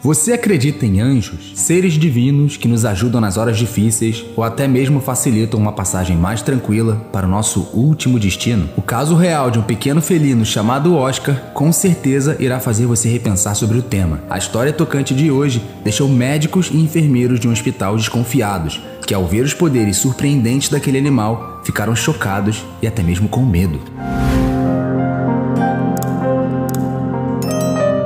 Você acredita em anjos? Seres divinos que nos ajudam nas horas difíceis ou até mesmo facilitam uma passagem mais tranquila para o nosso último destino? O caso real de um pequeno felino chamado Oscar com certeza irá fazer você repensar sobre o tema. A história tocante de hoje deixou médicos e enfermeiros de um hospital desconfiados, que ao ver os poderes surpreendentes daquele animal, ficaram chocados e até mesmo com medo.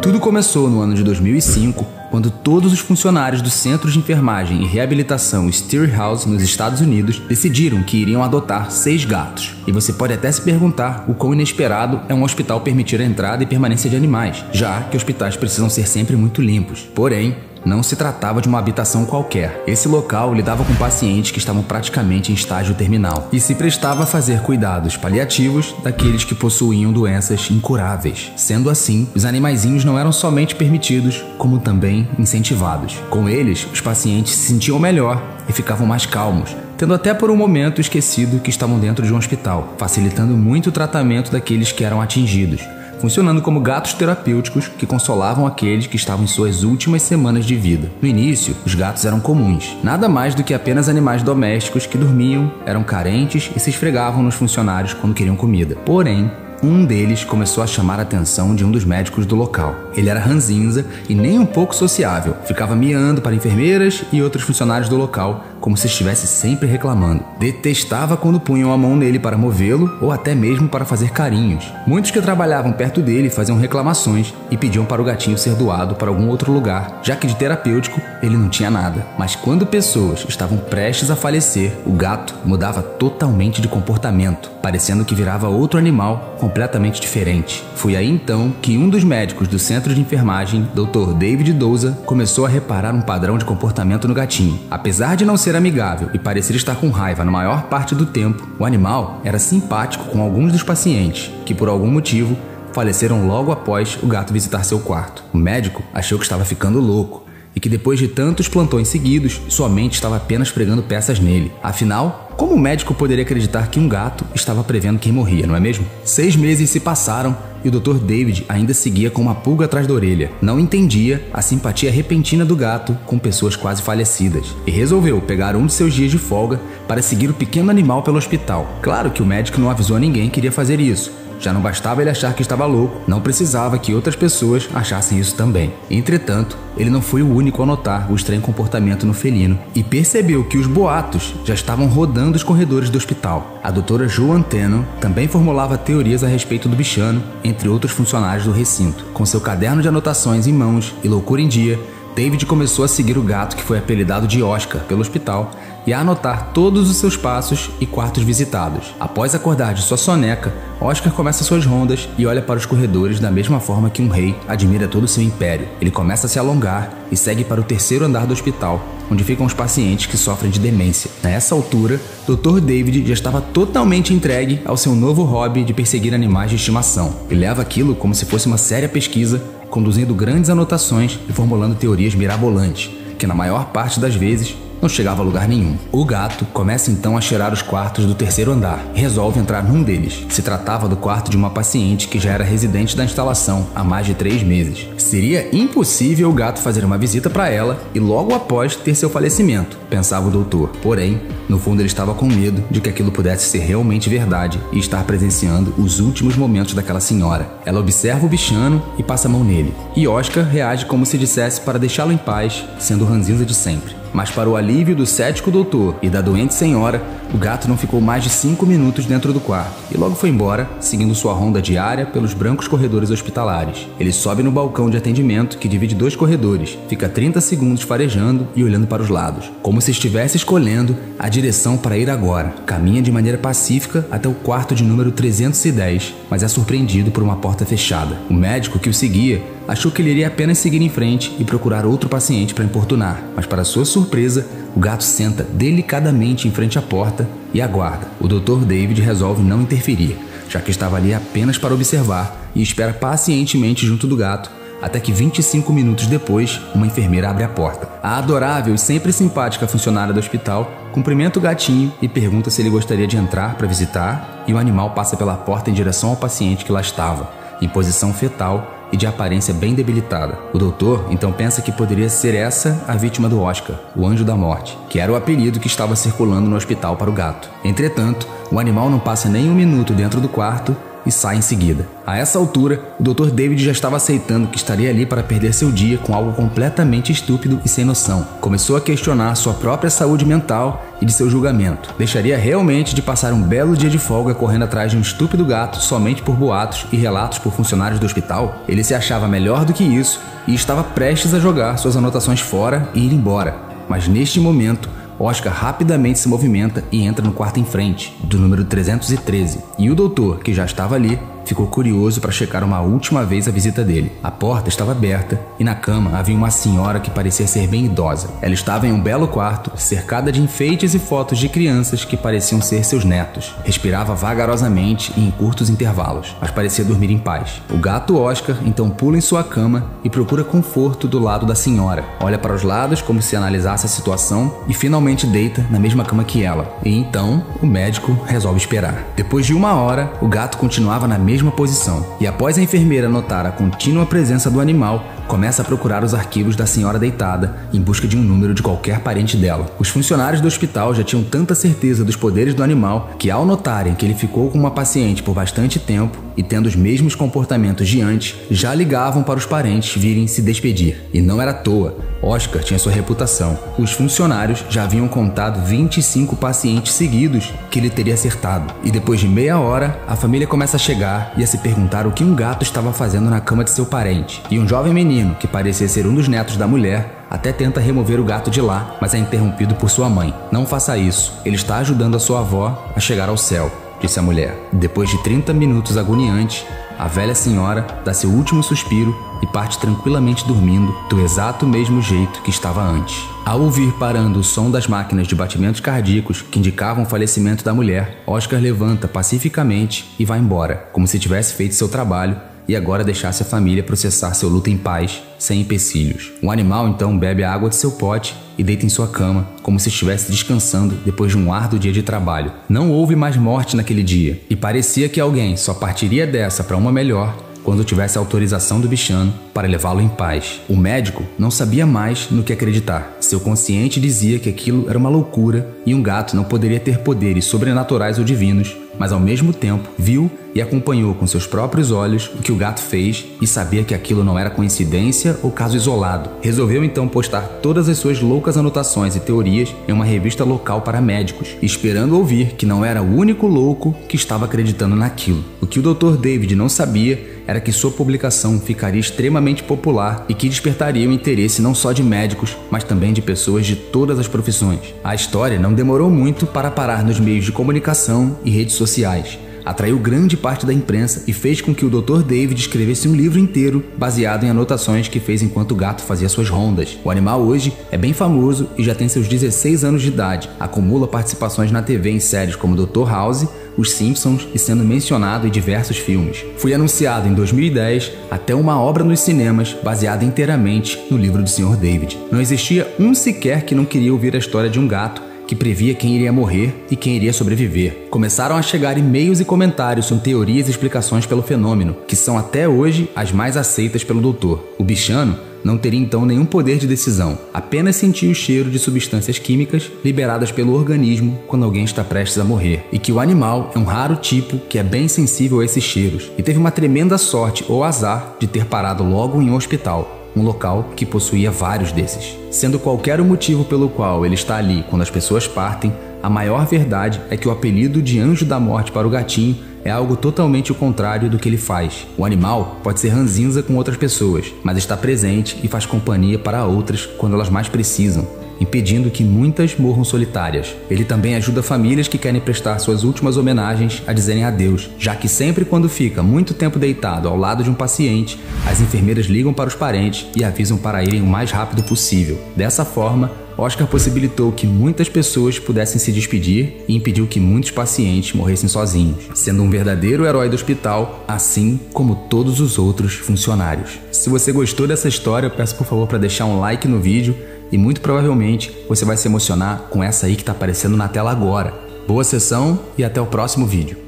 Tudo começou no ano de 2005, quando todos os funcionários do Centro de Enfermagem e Reabilitação Steerhouse, nos Estados Unidos, decidiram que iriam adotar 6 gatos. E você pode até se perguntar o quão inesperado é um hospital permitir a entrada e permanência de animais, já que hospitais precisam ser sempre muito limpos. Porém, não se tratava de uma habitação qualquer. Esse local lidava com pacientes que estavam praticamente em estágio terminal e se prestava a fazer cuidados paliativos daqueles que possuíam doenças incuráveis. Sendo assim, os animaizinhos não eram somente permitidos, como também incentivados. Com eles, os pacientes se sentiam melhor e ficavam mais calmos, tendo até por um momento esquecido que estavam dentro de um hospital, facilitando muito o tratamento daqueles que eram atingidos, funcionando como gatos terapêuticos que consolavam aqueles que estavam em suas últimas semanas de vida. No início, os gatos eram comuns, nada mais do que apenas animais domésticos que dormiam, eram carentes e se esfregavam nos funcionários quando queriam comida. Porém, um deles começou a chamar a atenção de um dos médicos do local. Ele era ranzinza e nem um pouco sociável. Ficava miando para enfermeiras e outros funcionários do local, como se estivesse sempre reclamando. Detestava quando punham a mão nele para movê-lo ou até mesmo para fazer carinhos. Muitos que trabalhavam perto dele faziam reclamações e pediam para o gatinho ser doado para algum outro lugar, já que de terapêutico ele não tinha nada. Mas quando pessoas estavam prestes a falecer, o gato mudava totalmente de comportamento, parecendo que virava outro animal completamente diferente. Foi aí então que um dos médicos do centro de enfermagem, Dr. David Douza, começou a reparar um padrão de comportamento no gatinho. Apesar de não ser amigável e parecer estar com raiva na maior parte do tempo, o animal era simpático com alguns dos pacientes, que por algum motivo faleceram logo após o gato visitar seu quarto. O médico achou que estava ficando louco e que depois de tantos plantões seguidos, sua mente estava apenas pregando peças nele. Afinal, como o médico poderia acreditar que um gato estava prevendo quem morria, não é mesmo? 6 meses se passaram e o Dr. David ainda seguia com uma pulga atrás da orelha. Não entendia a simpatia repentina do gato com pessoas quase falecidas e resolveu pegar um de seus dias de folga para seguir o pequeno animal pelo hospital. Claro que o médico não avisou a ninguém que iria fazer isso. Já não bastava ele achar que estava louco, não precisava que outras pessoas achassem isso também. Entretanto, ele não foi o único a notar o estranho comportamento no felino e percebeu que os boatos já estavam rodando os corredores do hospital. A doutora Joan Tennant também formulava teorias a respeito do bichano, entre outros funcionários do recinto. Com seu caderno de anotações em mãos e loucura em dia, David começou a seguir o gato que foi apelidado de Oscar pelo hospital e a anotar todos os seus passos e quartos visitados. Após acordar de sua soneca, Oscar começa suas rondas e olha para os corredores da mesma forma que um rei admira todo o seu império. Ele começa a se alongar e segue para o 3º andar do hospital, onde ficam os pacientes que sofrem de demência. Nessa altura, Dr. David já estava totalmente entregue ao seu novo hobby de perseguir animais de estimação. Ele leva aquilo como se fosse uma séria pesquisa, conduzindo grandes anotações e formulando teorias mirabolantes, que na maior parte das vezes não chegava a lugar nenhum. O gato começa então a cheirar os quartos do 3º andar e resolve entrar num deles. Se tratava do quarto de uma paciente que já era residente da instalação há mais de 3 meses. Seria impossível o gato fazer uma visita para ela e logo após ter seu falecimento, pensava o doutor. Porém, no fundo ele estava com medo de que aquilo pudesse ser realmente verdade e estar presenciando os últimos momentos daquela senhora. Ela observa o bichano e passa a mão nele. E Oscar reage como se dissesse para deixá-lo em paz, sendo o ranzinza de sempre. Mas para o alívio do cético doutor e da doente senhora, o gato não ficou mais de 5 minutos dentro do quarto e logo foi embora, seguindo sua ronda diária pelos brancos corredores hospitalares. Ele sobe no balcão de atendimento que divide 2 corredores, fica 30 segundos farejando e olhando para os lados, como se estivesse escolhendo a direção para ir agora. Caminha de maneira pacífica até o quarto de número 310, mas é surpreendido por uma porta fechada. O médico que o seguia achou que ele iria apenas seguir em frente e procurar outro paciente para importunar, mas para sua surpresa, o gato senta delicadamente em frente à porta e aguarda. O Dr. David resolve não interferir, já que estava ali apenas para observar e espera pacientemente junto do gato, até que 25 minutos depois, uma enfermeira abre a porta. A adorável e sempre simpática funcionária do hospital cumprimenta o gatinho e pergunta se ele gostaria de entrar para visitar, e o animal passa pela porta em direção ao paciente que lá estava, em posição fetal e de aparência bem debilitada. O doutor então pensa que poderia ser essa a vítima do Oscar, o Anjo da Morte, que era o apelido que estava circulando no hospital para o gato. Entretanto, o animal não passa nem um minuto dentro do quarto e sai em seguida. A essa altura, o Dr. David já estava aceitando que estaria ali para perder seu dia com algo completamente estúpido e sem noção. Começou a questionar sua própria saúde mental e de seu julgamento. Deixaria realmente de passar um belo dia de folga correndo atrás de um estúpido gato somente por boatos e relatos por funcionários do hospital? Ele se achava melhor do que isso e estava prestes a jogar suas anotações fora e ir embora. Mas neste momento, Oscar rapidamente se movimenta e entra no quarto em frente, do número 313, e o doutor, que já estava ali, ficou curioso para checar uma última vez a visita dele. A porta estava aberta e na cama havia uma senhora que parecia ser bem idosa. Ela estava em um belo quarto, cercada de enfeites e fotos de crianças que pareciam ser seus netos. Respirava vagarosamente e em curtos intervalos, mas parecia dormir em paz. O gato Oscar então pula em sua cama e procura conforto do lado da senhora. Olha para os lados como se analisasse a situação e finalmente deita na mesma cama que ela. E então o médico resolve esperar. Depois de 1 hora, o gato continuava na mesma posição, e após a enfermeira notar a contínua presença do animal, começa a procurar os arquivos da senhora deitada em busca de um número de qualquer parente dela. Os funcionários do hospital já tinham tanta certeza dos poderes do animal que, ao notarem que ele ficou com uma paciente por bastante tempo e tendo os mesmos comportamentos de antes, já ligavam para os parentes virem se despedir. E não era à toa, Oscar tinha sua reputação. Os funcionários já haviam contado 25 pacientes seguidos que ele teria acertado. E depois de meia hora, a família começa a chegar e a se perguntar o que um gato estava fazendo na cama de seu parente. E um jovem menino, que parecia ser um dos netos da mulher, até tenta remover o gato de lá, mas é interrompido por sua mãe. Não faça isso, ele está ajudando a sua avó a chegar ao céu, disse a mulher. Depois de 30 minutos agoniantes, a velha senhora dá seu último suspiro e parte tranquilamente dormindo do exato mesmo jeito que estava antes. Ao ouvir parando o som das máquinas de batimentos cardíacos que indicavam o falecimento da mulher, Oscar levanta pacificamente e vai embora, como se tivesse feito seu trabalho e agora deixasse a família processar seu luto em paz, sem empecilhos. O animal então bebe a água de seu pote e deita em sua cama, como se estivesse descansando depois de um árduo dia de trabalho. Não houve mais morte naquele dia, e parecia que alguém só partiria dessa para uma melhor quando tivesse a autorização do bichano para levá-lo em paz. O médico não sabia mais no que acreditar. Seu consciente dizia que aquilo era uma loucura e um gato não poderia ter poderes sobrenaturais ou divinos, mas ao mesmo tempo viu e acompanhou com seus próprios olhos o que o gato fez e sabia que aquilo não era coincidência ou caso isolado. Resolveu então postar todas as suas loucas anotações e teorias em uma revista local para médicos, esperando ouvir que não era o único louco que estava acreditando naquilo. O que o Dr. David não sabia era que sua publicação ficaria extremamente popular e que despertaria o interesse não só de médicos, mas também de pessoas de todas as profissões. A história não demorou muito para parar nos meios de comunicação e redes sociais. Atraiu grande parte da imprensa e fez com que o Dr. David escrevesse um livro inteiro baseado em anotações que fez enquanto o gato fazia suas rondas. O animal hoje é bem famoso e já tem seus 16 anos de idade, acumula participações na TV em séries como Dr. House, Os Simpsons e sendo mencionado em diversos filmes. Foi anunciado em 2010 até uma obra nos cinemas baseada inteiramente no livro do Sr. David. Não existia um sequer que não queria ouvir a história de um gato que previa quem iria morrer e quem iria sobreviver. Começaram a chegar e-mails e comentários com teorias e explicações pelo fenômeno, que são até hoje as mais aceitas pelo doutor. O bichano não teria então nenhum poder de decisão, apenas sentia o cheiro de substâncias químicas liberadas pelo organismo quando alguém está prestes a morrer, e que o animal é um raro tipo que é bem sensível a esses cheiros, e teve uma tremenda sorte ou azar de ter parado logo em um hospital, um local que possuía vários desses. Sendo qualquer o motivo pelo qual ele está ali quando as pessoas partem, a maior verdade é que o apelido de Anjo da Morte para o gatinho é algo totalmente o contrário do que ele faz. O animal pode ser ranzinza com outras pessoas, mas está presente e faz companhia para outras quando elas mais precisam, impedindo que muitas morram solitárias. Ele também ajuda famílias que querem prestar suas últimas homenagens a dizerem adeus, já que sempre quando fica muito tempo deitado ao lado de um paciente, as enfermeiras ligam para os parentes e avisam para irem o mais rápido possível. Dessa forma, Oscar possibilitou que muitas pessoas pudessem se despedir e impediu que muitos pacientes morressem sozinhos, sendo um verdadeiro herói do hospital, assim como todos os outros funcionários. Se você gostou dessa história, eu peço por favor para deixar um like no vídeo e muito provavelmente você vai se emocionar com essa aí que está aparecendo na tela agora. Boa sessão e até o próximo vídeo.